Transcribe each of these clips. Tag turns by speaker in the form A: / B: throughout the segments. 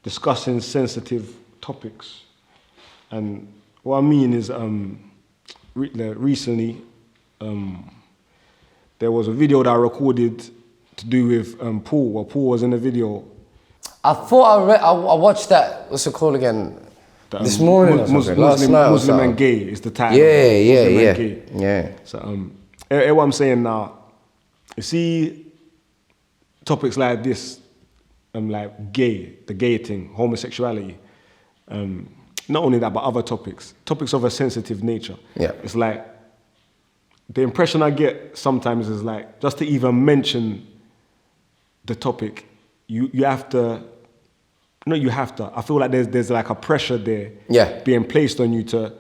A: discussing sensitive topics. And what I mean is, recently, there was a video that I recorded to do with Paul. Well, Paul was in the video.
B: I thought I watched that. What's it called again? This morning
A: Muslim and gay is the title.
B: Yeah.
A: So what I'm saying now, you see topics like this, like the gay thing, homosexuality, not only that, but other topics of a sensitive nature.
B: Yeah.
A: It's like, the impression I get sometimes is like, just to even mention the topic, you have to, I feel like there's like a pressure there being placed on you to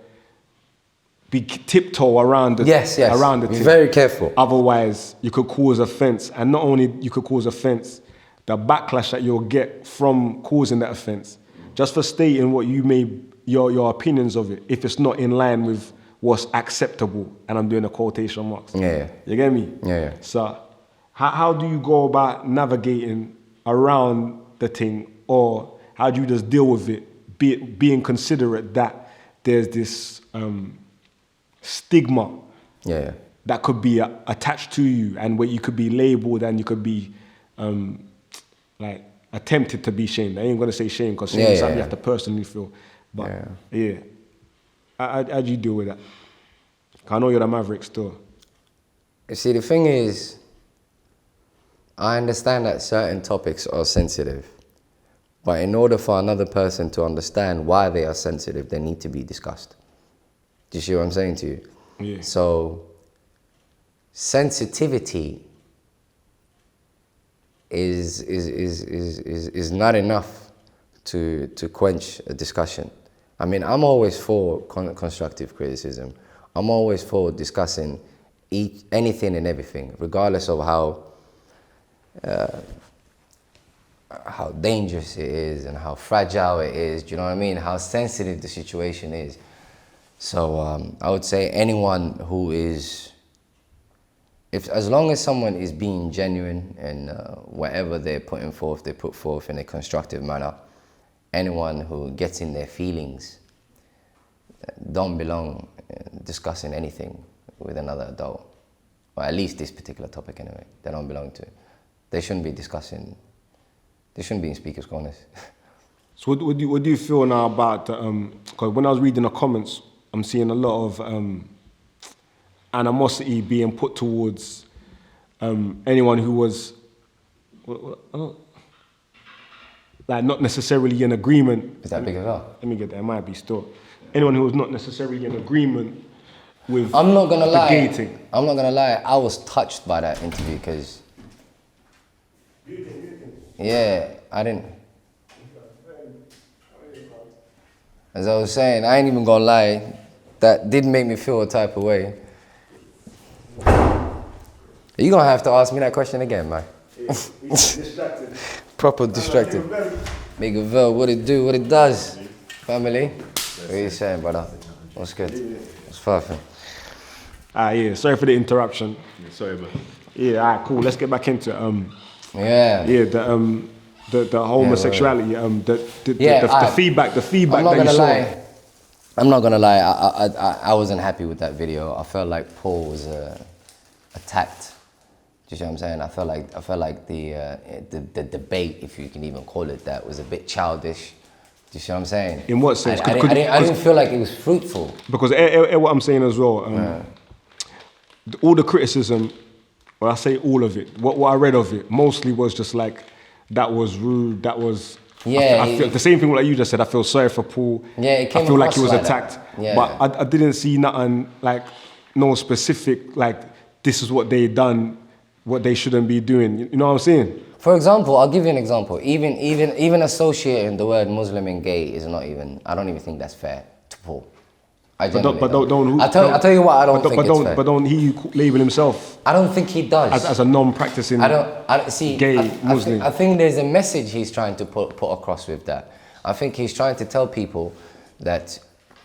A: be tiptoe around the around the
B: Be
A: thing.
B: very careful.
A: Otherwise, you could cause offense, and not only you could cause offense, the backlash that you'll get from causing that offense, just for stating what you may your opinions of it, if it's not in line with what's acceptable, and I'm doing the quotation marks.
B: Yeah.
A: You get me?
B: Yeah.
A: So, how do you go about navigating around the thing, or how do you just deal with it, being considerate that there's this stigma that could be attached to you, and where you could be labeled and you could be like attempted to be shamed. I ain't gonna say shame, because shame is something you have to personally feel. But how do you deal with that? I know you're the maverick still.
B: You see, the thing is, I understand that certain topics are sensitive, but in order for another person to understand why they are sensitive, they need to be discussed. Do you see what I'm saying to you?
A: Yeah.
B: So, sensitivity is not enough to quench a discussion. I mean, I'm always for constructive criticism. I'm always for discussing anything and everything, regardless of how dangerous it is and how fragile it is. Do you know what I mean? How sensitive the situation is. So I would say anyone who is, as long as someone is being genuine and whatever they're putting forth, they put forth in a constructive manner. Anyone who gets in their feelings don't belong discussing anything with another adult, or at least this particular topic anyway. They don't belong to it. They shouldn't be discussing. They shouldn't be in speakers' corners.
A: So what do you feel now about? Because when I was reading the comments, I'm seeing a lot of animosity being put towards anyone who was like not necessarily in agreement.
B: Is that big of a?
A: Let me get that. It might be still. Anyone who was not necessarily in agreement with
B: I'm not gonna lie.
A: gay thing.
B: I'm not gonna lie. I was touched by that interview because. Yeah, I didn't. As I was saying, I ain't even gonna lie. That did make me feel a type of way. You're gonna have to ask me that question again, man.
A: Distracted.
B: Proper distracted. Big Vel, what it do, what it does. Family. What are you saying, brother? What's good? What's poppin'?
A: Yeah, sorry for the interruption.
C: Sorry, man.
A: Yeah, cool. Let's get back into the homosexuality. The feedback.
B: I'm not gonna lie. I wasn't happy with that video. I felt like Paul was attacked. Do you see what I'm saying? I felt like the debate, if you can even call it that, was a bit childish. Do you see what I'm saying?
A: In what sense?
B: I didn't feel like it was fruitful.
A: Because what I'm saying as well, all the criticism, well, I say all of it, what I read of it, mostly was just like, that was rude, that was...
B: Yeah.
A: I feel the same thing like you just said. I feel sorry for Paul.
B: Yeah, it came
A: I feel like he was
B: like
A: attacked.
B: Yeah.
A: But I didn't see nothing, like, no specific, like, this is what they done, what they shouldn't be doing. You know what I'm saying?
B: For example, I'll give you an example. Even associating the word Muslim and gay is not even, I don't even think that's fair to Paul. I'll tell you what I don't think it's fair.
A: But don't he label himself?
B: I don't think he does.
A: As a non-practicing gay Muslim.
B: I think there's a message he's trying to put across with that. I think he's trying to tell people that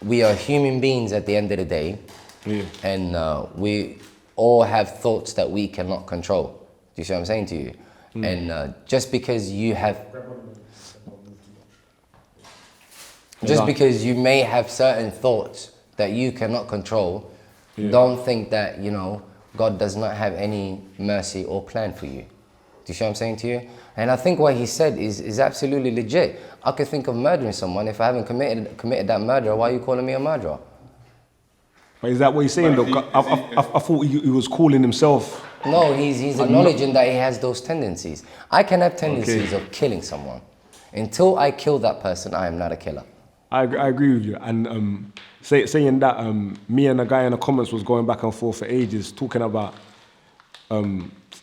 B: we are human beings at the end of the day, and we all have thoughts that we cannot control. Do you see what I'm saying to you? And just because you have... Just because you may have certain thoughts that you cannot control, don't think that, you know, God does not have any mercy or plan for you. Do you see what I'm saying to you? And I think what he said is absolutely legit. I could think of murdering someone. If I haven't committed that murder, why are you calling me a murderer?
A: But is that what he's saying, though? I thought he was calling himself...
B: No, he's acknowledging that he has those tendencies. I can have tendencies of killing someone. Until I kill that person, I am not a killer.
A: I agree with you. And saying that, me and a guy in the comments was going back and forth for ages, talking about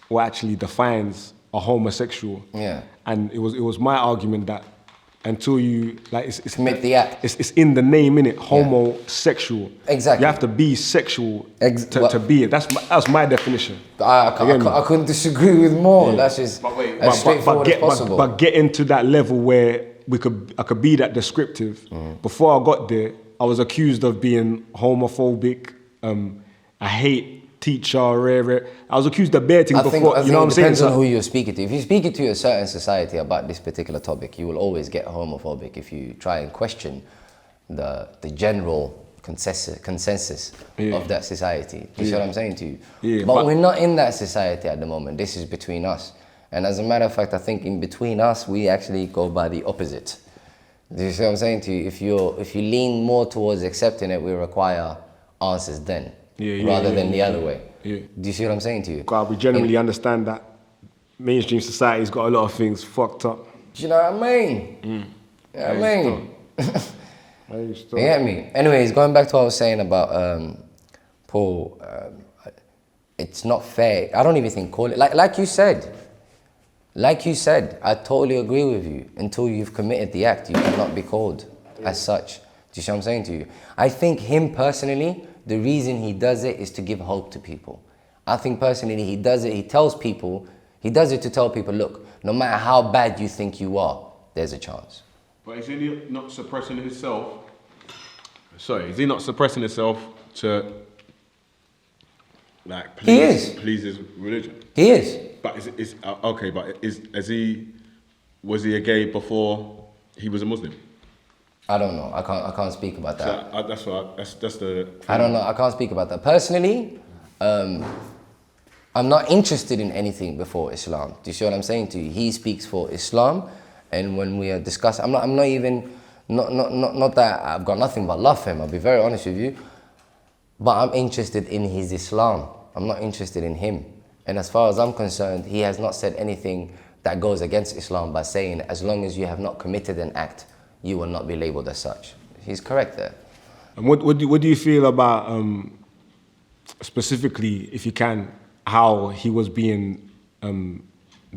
A: what actually defines a homosexual.
B: Yeah.
A: And it was my argument that until you it's
B: commit the act.
A: It's in the name, innit? Homosexual.
B: Exactly.
A: You have to be sexual to be it. That's my definition.
B: I couldn't disagree with more. That's just as straightforward as possible.
A: But getting to that level where I could be that descriptive. Before I got there, I was accused of being homophobic. I hate teacher, I was accused of bare things before.
B: I think
A: you know what I'm saying?
B: It depends on who you're speaking to. If you're speaking to a certain society about this particular topic, you will always get homophobic if you try and question the general consensus of that society. You see what I'm saying to you?
A: Yeah,
B: but we're not in that society at the moment. This is between us. And as a matter of fact, I think in between us, we actually go by the opposite. Do you see what I'm saying to you? If you lean more towards accepting it, we require answers then. Rather than the other way. Yeah. Do you see what I'm saying to you?
A: God, we generally understand that mainstream society's got a lot of things fucked up.
B: Do you know what I mean? You know what I mean? You get me? Anyways, going back to what I was saying about Paul, it's not fair. I don't even think call it, like you said, I totally agree with you. Until you've committed the act, you cannot be called as such. Do you see what I'm saying to you? I think him personally, the reason he does it is to give hope to people. I think personally he does it, he does it to tell people, look, no matter how bad you think you are, there's a chance.
C: But is he not suppressing himself? Sorry, is he not suppressing himself to please his religion?
B: He is.
C: But was he a gay before he was a Muslim?
B: I don't know. I can't speak about that.
C: So that's the.
B: I don't know. I can't speak about that. Personally, I'm not interested in anything before Islam. Do you see what I'm saying to you? He speaks for Islam, and when we are discussing, I'm not even not that I've got nothing but love for him. I'll be very honest with you, but I'm interested in his Islam. I'm not interested in him. And as far as I'm concerned, he has not said anything that goes against Islam by saying, as long as you have not committed an act, you will not be labeled as such. He's correct there.
A: And what do you feel about, specifically, if you can, how he was being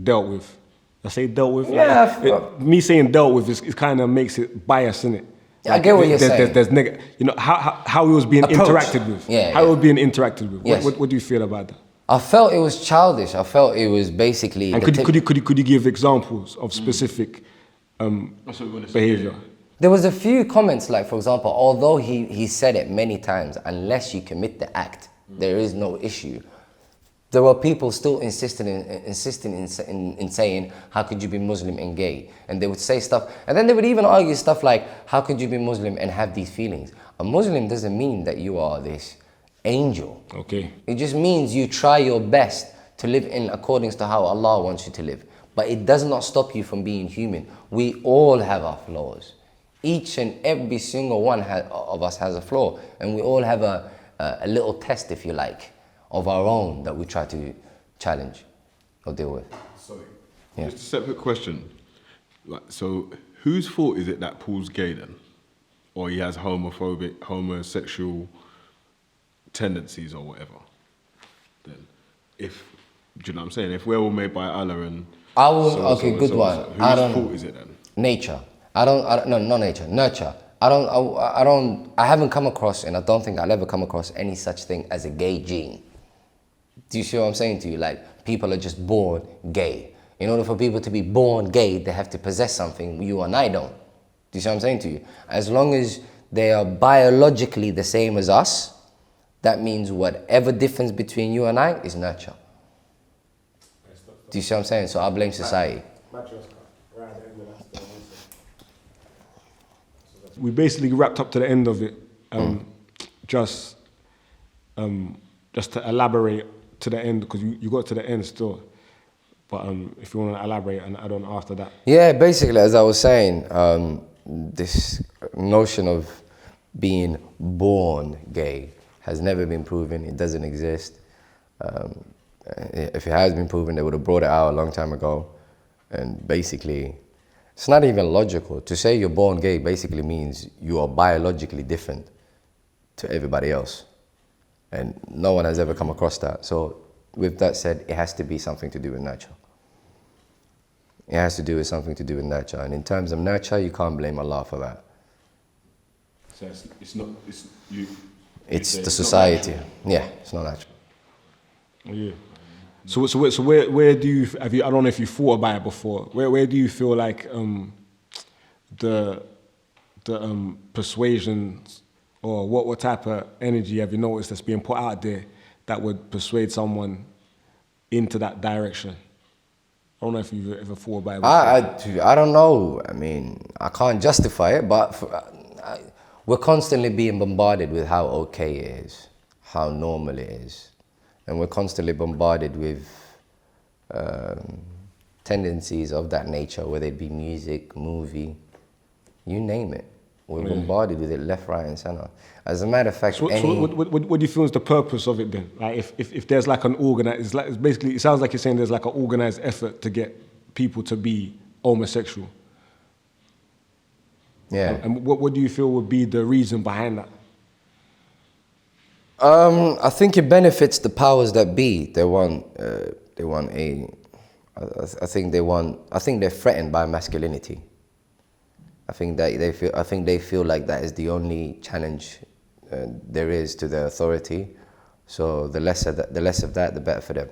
A: dealt with? I say dealt with?
B: Yeah.
A: Me saying dealt with, it kind of makes it biased, innit?
B: I get what you're saying.
A: There's you know, how he was being interacted with. How he was being interacted with.
B: Yes.
A: What do you feel about that?
B: I felt it was childish. I felt it was basically...
A: And could you give examples of specific behavior?
B: There was a few comments, like, for example, although he said it many times, unless you commit the act, there is no issue. There were people still insisting in saying, how could you be Muslim and gay? And they would say stuff, and then they would even argue stuff like, how could you be Muslim and have these feelings? A Muslim doesn't mean that you are this angel.
A: Okay.
B: It just means you try your best to live in accordance to how Allah wants you to live. But it does not stop you from being human. We all have our flaws. Each and every single one of us has a flaw. And we all have a little test, if you like, of our own that we try to challenge or deal with.
C: Sorry.
B: Yeah.
C: Just a separate question. So whose fault is it that Paul's gay then? Or he has homosexual tendencies or whatever? Then, do you know what I'm saying? If we're all made by Allah and...
B: Good one.
C: Whose fault is it then?
B: Nature. Not nature. Nurture. I haven't come across, and I don't think I'll ever come across any such thing as a gay gene. Do you see what I'm saying to you? Like, people are just born gay. In order for people to be born gay, they have to possess something you and I don't. Do you see what I'm saying to you? As long as they are biologically the same as us, that means whatever difference between you and I is nurture. Do you see what I'm saying? So I blame society.
A: We basically wrapped up to the end of it. Just to elaborate to the end, because you got to the end still. But if you want to elaborate and add on after that.
B: Yeah, basically, as I was saying, this notion of being born gay has never been proven. It doesn't exist. If it has been proven, they would have brought it out a long time ago. And basically, it's not even logical. To say you're born gay basically means you are biologically different to everybody else. And no one has ever come across that. So with that said, it has to be something to do with nurture. It has to do with something to do with nurture. And in terms of nurture, you can't blame Allah for that.
C: So it's not, it's you.
B: It's the society. Yeah, it's not natural.
A: Yeah. So where do you, I don't know if you thought about it before, where do you feel like the persuasions, or what type of energy have you noticed that's being put out there that would persuade someone into that direction? I don't know if you've ever thought about it before.
B: I don't know. I mean, I can't justify it, but we're constantly being bombarded with how okay it is, how normal it is. And we're constantly bombarded with tendencies of that nature, whether it be music, movie, you name it. We're bombarded with it left, right, and center. As a matter of fact,
A: so what do you feel is the purpose of it then? Like if there's like an organized, it's basically, it sounds like you're saying there's like an organized effort to get people to be homosexual.
B: Yeah.
A: And what do you feel would be the reason behind that?
B: I think it benefits the powers that be. I think they're threatened by masculinity. I think they feel like that is the only challenge there is to their authority. So the less of that, the better for them.